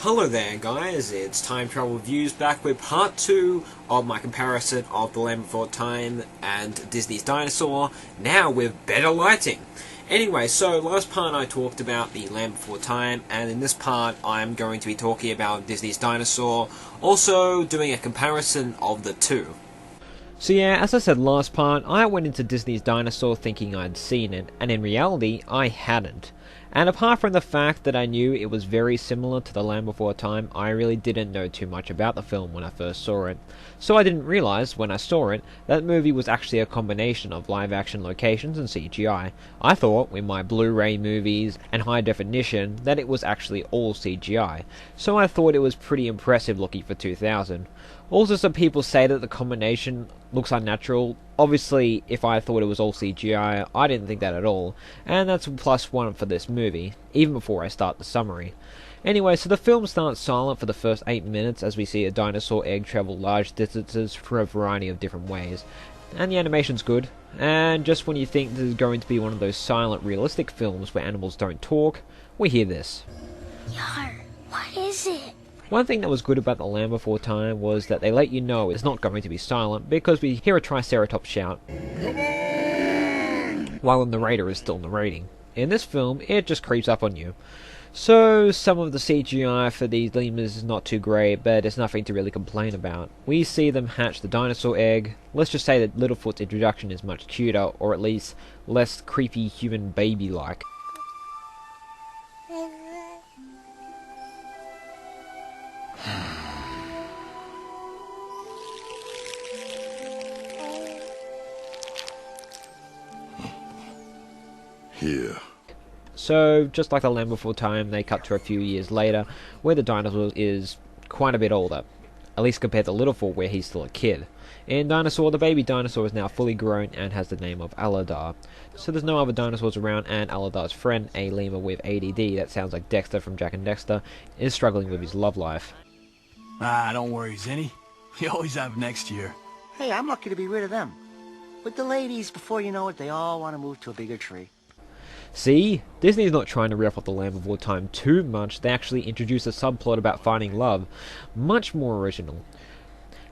Hello there guys, it's Time Travel Reviews back with part 2 of my comparison of The Land Before Time and Disney's Dinosaur, now with better lighting. Anyway, so last part I talked about The Land Before Time, and in this part I'm going to be talking about Disney's Dinosaur, also doing a comparison of the two. So yeah, as I said last part, I went into Disney's Dinosaur thinking I'd seen it, and in reality, I hadn't. And apart from the fact that I knew it was very similar to The Land Before Time, I really didn't know too much about the film when I first saw it. So I didn't realise, when I saw it, that the movie was actually a combination of live-action locations and CGI. I thought, with my Blu-ray movies and high definition, that it was actually all CGI. So I thought it was pretty impressive looking for 2000. Also, some people say that the combination looks unnatural. Obviously, if I thought it was all CGI, I didn't think that at all, and that's a +1 for this movie, even before I start the summary. Anyway, so the film starts silent for the first 8 minutes as we see a dinosaur egg travel large distances for a variety of different ways. And the animation's good, and just when you think this is going to be one of those silent, realistic films where animals don't talk, we hear this. Yar, what is it? One thing that was good about The Land Before Time was that they let you know it's not going to be silent, because we hear a Triceratops shout while the narrator is still narrating. In this film, it just creeps up on you. So, some of the CGI for these lemurs is not too great, but it's nothing to really complain about. We see them hatch the dinosaur egg. Let's just say that Littlefoot's introduction is much cuter, or at least less creepy human baby-like. Here. So, just like The Land Before Time, they cut to a few years later, where the dinosaur is quite a bit older, at least compared to Littlefoot, where he's still a kid. In Dinosaur, the baby dinosaur is now fully grown and has the name of Aladar. So there's no other dinosaurs around, and Aladar's friend, a lemur with ADD that sounds like Dexter from Jak and Dexter, is struggling with his love life. Don't worry, Zinny. You always have next year. Hey, I'm lucky to be rid of them. With the ladies, before you know it, they all want to move to a bigger tree. See? Disney's not trying to rip off The Land Before Time too much. They actually introduce a subplot about finding love. Much more original.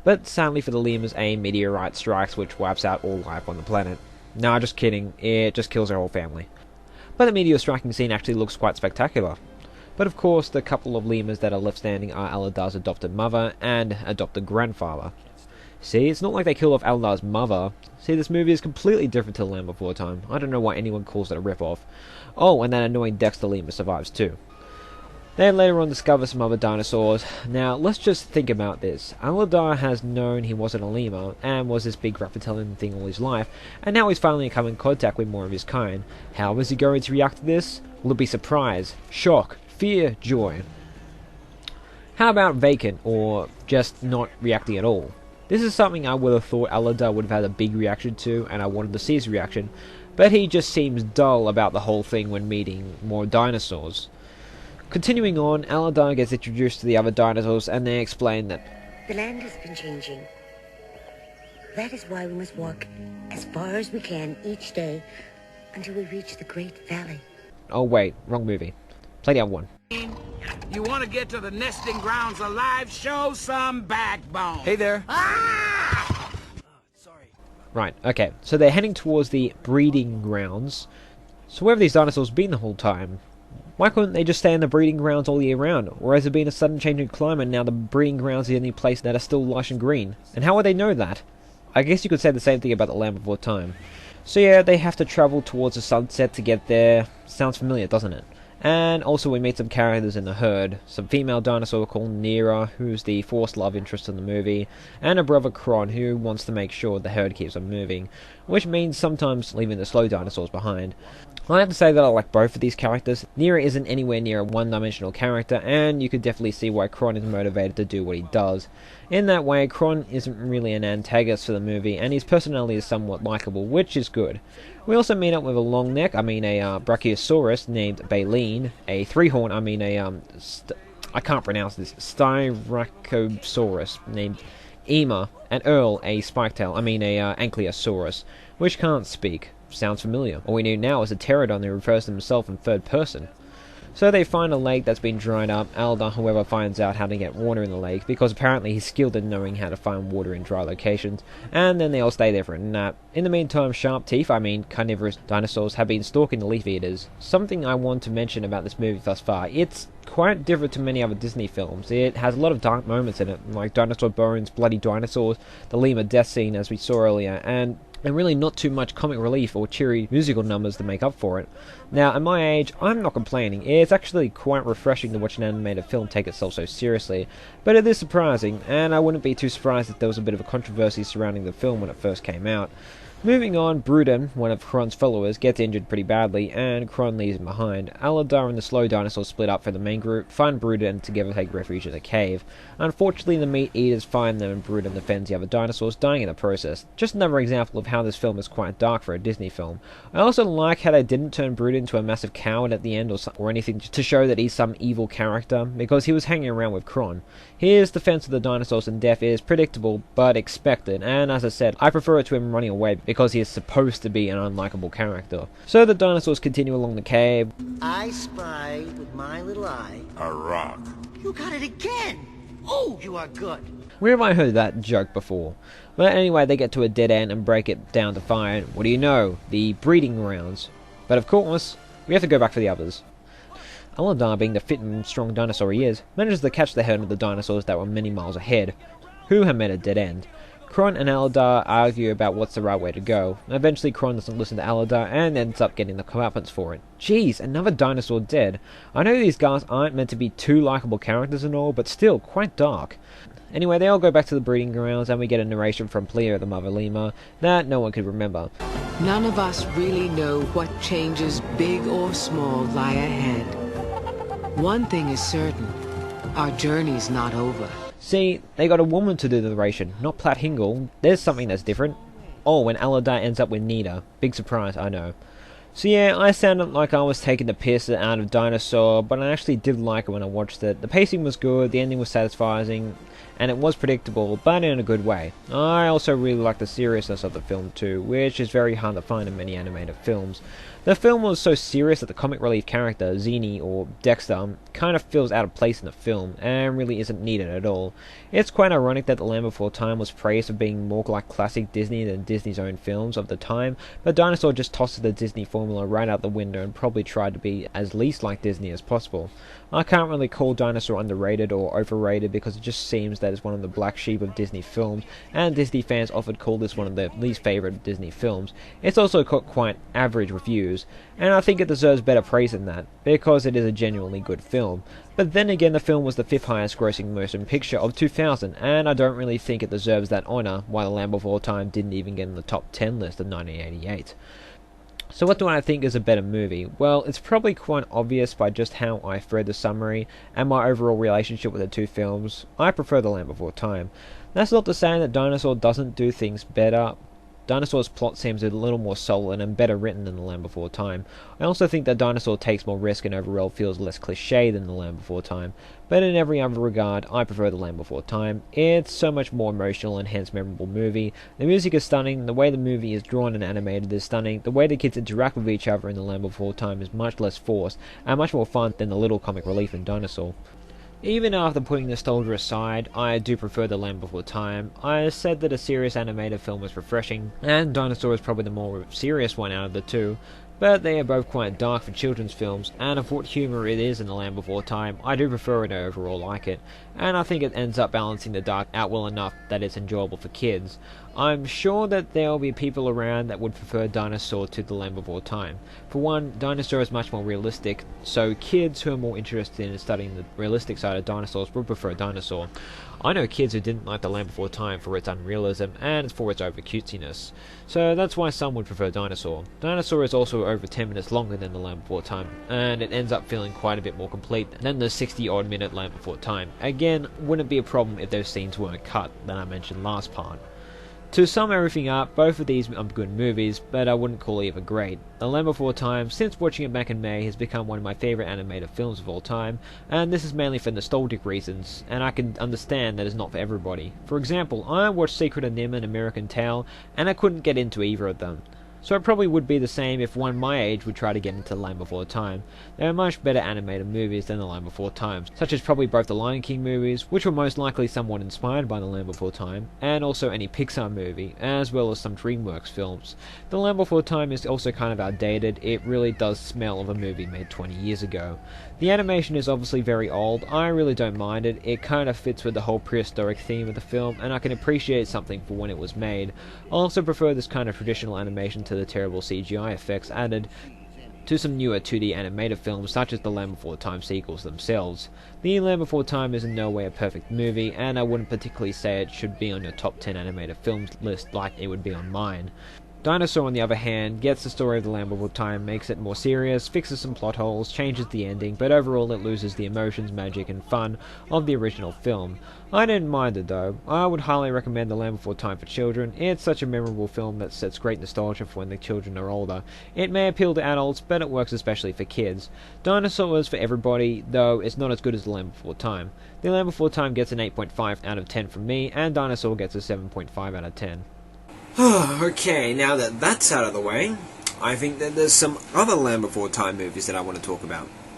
But sadly for the lemurs, a meteorite strikes which wipes out all life on the planet. Nah, just kidding. It just kills their whole family. But the meteor striking scene actually looks quite spectacular. But of course, the couple of lemurs that are left standing are Aladar's adopted mother and adopted grandfather. See, it's not like they kill off Aladar's mother. See, this movie is completely different to The Land Before Time. I don't know why anyone calls it a rip-off. Oh, and that annoying Dexter lemur survives too. They later on discover some other dinosaurs. Now, let's just think about this. Aladar has known he wasn't a lemur, and was this big reptilian thing all his life, and now he's finally come in contact with more of his kind. How is he going to react to this? Will it be surprise, shock, fear, joy? How about vacant, or just not reacting at all? This is something I would have thought Aladar would have had a big reaction to, and I wanted to see his reaction, but he just seems dull about the whole thing when meeting more dinosaurs. Continuing on, Aladar gets introduced to the other dinosaurs, and they explain that The land has been changing. That is why we must walk as far as we can each day until we reach the Great Valley. oh wait, wrong movie. Play the other one. You want to get to the nesting grounds alive? Show some backbone. Hey there. Sorry. Right, okay, so they're heading towards the breeding grounds. So where have these dinosaurs been the whole time? Why couldn't they just stay in the breeding grounds all year round? Or has there been a sudden change in climate and now the breeding grounds are the only place that are still lush and green? And how would they know that? I guess you could say the same thing about The Land Before Time. So yeah, they have to travel towards the sunset to get there. Sounds familiar, doesn't it? And also we meet some characters in the herd. Some female dinosaur called Nera, who's the forced love interest in the movie, and a brother Kron, who wants to make sure the herd keeps on moving, which means sometimes leaving the slow dinosaurs behind. I have to say that I like both of these characters. Nera isn't anywhere near a one-dimensional character, and you could definitely see why Kron is motivated to do what he does. In that way, Kron isn't really an antagonist for the movie, and his personality is somewhat likable, which is good. We also meet up with a long neck, a Brachiosaurus named Baleen, a three-horn, I can't pronounce this, Styracosaurus named Ema, and Earl, a spiketail, Ankylosaurus, which can't speak. Sounds familiar. All we know now is a pterodon who refers to himself in third person. So they find a lake that's been dried up. Alda, however, finds out how to get water in the lake, because apparently he's skilled in knowing how to find water in dry locations, and then they all stay there for a nap. In the meantime, sharp teeth, carnivorous dinosaurs, have been stalking the leaf eaters. Something I want to mention about this movie thus far: it's quite different to many other Disney films. It has a lot of dark moments in it, like dinosaur bones, bloody dinosaurs, the lemur death scene as we saw earlier, and really not too much comic relief or cheery musical numbers to make up for it. Now, at my age, I'm not complaining. It's actually quite refreshing to watch an animated film take itself so seriously, but it is surprising, and I wouldn't be too surprised if there was a bit of a controversy surrounding the film when it first came out. Moving on, Bruden, one of Kron's followers, gets injured pretty badly, and Kron leaves him behind. Aladar and the slow dinosaurs split up for the main group, find Bruden, and together take refuge in a cave. Unfortunately, the meat eaters find them, and Bruden defends the other dinosaurs, dying in the process. Just another example of how this film is quite dark for a Disney film. I also like how they didn't turn Bruden into a massive coward at the end or anything to show that he's some evil character, because he was hanging around with Kron. His defense of the dinosaurs and death is predictable, but expected, and as I said, I prefer it to him running away, because he is supposed to be an unlikable character. So the dinosaurs continue along the cave. I spy with my little eye. A rock. You got it again! Oh, you are good. Where have I heard that joke before? But anyway, they get to a dead end and break it down to find, what do you know, the breeding grounds. But of course, we have to go back for the others. Aladar, being the fit and strong dinosaur he is, manages to catch the herd of the dinosaurs that were many miles ahead, who have met a dead end. Kron and Aladar argue about what's the right way to go. Eventually, Kron doesn't listen to Aladar and ends up getting the comeuppance for it. Jeez, another dinosaur dead. I know these guys aren't meant to be too likable characters and all, but still, quite dark. Anyway, they all go back to the breeding grounds, and we get a narration from Plea, the mother lemur, that no one could remember. None of us really know what changes, big or small, lie ahead. One thing is certain, our journey's not over. See, they got a woman to do the narration, not Platt Hingle. There's something that's different. Oh, when Aladar ends up with Nita. Big surprise, I know. So yeah, I sounded like I was taking the piss out of Dinosaur, but I actually did like it when I watched it. The pacing was good, the ending was satisfying, and it was predictable, but in a good way. I also really liked the seriousness of the film too, which is very hard to find in many animated films. The film was so serious that the comic relief character, Zini, or Dexter, kind of feels out of place in the film, and really isn't needed at all. It's quite ironic that The Land Before Time was praised for being more like classic Disney than Disney's own films of the time, but Dinosaur just tosses the Disney formula right out the window and probably tried to be as least like Disney as possible. I can't really call Dinosaur underrated or overrated because it just seems that it's one of the black sheep of Disney films, and Disney fans often call this one of their least favourite Disney films. It's also got quite average reviews, and I think it deserves better praise than that, because it is a genuinely good film. But then again, the film was the 5th highest grossing motion picture of 2000, and I don't really think it deserves that honour, while The Land Before Time didn't even get in the top 10 list of 1988. So what do I think is a better movie? Well, it's probably quite obvious by just how I've read the summary and my overall relationship with the two films. I prefer The Land Before Time. That's not to say that Dinosaur doesn't do things better. Dinosaur's plot seems a little more solid and better written than The Land Before Time. I also think that Dinosaur takes more risk and overall feels less cliche than The Land Before Time, but in every other regard, I prefer The Land Before Time. It's so much more emotional and hence memorable movie. The music is stunning, the way the movie is drawn and animated is stunning, the way the kids interact with each other in The Land Before Time is much less forced, and much more fun than the little comic relief in Dinosaur. Even after putting nostalgia aside, I do prefer The Land Before Time. I said that a serious animated film was refreshing, and Dinosaur is probably the more serious one out of the two, but they are both quite dark for children's films, and of what humour it is in The Land Before Time, I do prefer it and overall like it, and I think it ends up balancing the dark out well enough that it's enjoyable for kids. I'm sure that there will be people around that would prefer Dinosaur to The Land Before Time. For one, Dinosaur is much more realistic, so kids who are more interested in studying the realistic side of dinosaurs would prefer Dinosaur. I know kids who didn't like The Land Before Time for its unrealism and for its over cutesiness, so that's why some would prefer Dinosaur. Dinosaur is also over 10 minutes longer than The Land Before Time, and it ends up feeling quite a bit more complete than the 60-odd minute Land Before Time. Again, wouldn't be a problem if those scenes weren't cut that I mentioned last part. To sum everything up, both of these are good movies, but I wouldn't call either great. The Land Before Time, since watching it back in May, has become one of my favourite animated films of all time, and this is mainly for nostalgic reasons, and I can understand that it's not for everybody. For example, I watched Secret of NIMH and American Tail, and I couldn't get into either of them. So it probably would be the same if one my age would try to get into The Land Before Time. There are much better animated movies than The Land Before Time, such as probably both the Lion King movies, which were most likely somewhat inspired by The Land Before Time, and also any Pixar movie, as well as some DreamWorks films. The Land Before Time is also kind of outdated. It really does smell of a movie made 20 years ago. The animation is obviously very old. I really don't mind it. It kind of fits with the whole prehistoric theme of the film, and I can appreciate something for when it was made. I also prefer this kind of traditional animation to the terrible CGI effects added to some newer 2D animated films such as the Land Before Time sequels themselves. The Land Before Time is in no way a perfect movie, and I wouldn't particularly say it should be on your top 10 animated films list like it would be on mine. Dinosaur, on the other hand, gets the story of the Land Before Time, makes it more serious, fixes some plot holes, changes the ending, but overall it loses the emotions, magic, and fun of the original film. I didn't mind it though. I would highly recommend The Land Before Time for children. It's such a memorable film that sets great nostalgia for when the children are older. It may appeal to adults, but it works especially for kids. Dinosaur is for everybody, though it's not as good as The Land Before Time. The Land Before Time gets an 8.5 out of 10 from me, and Dinosaur gets a 7.5 out of 10. Okay, now that that's out of the way, I think that there's some other Land Before Time movies that I want to talk about.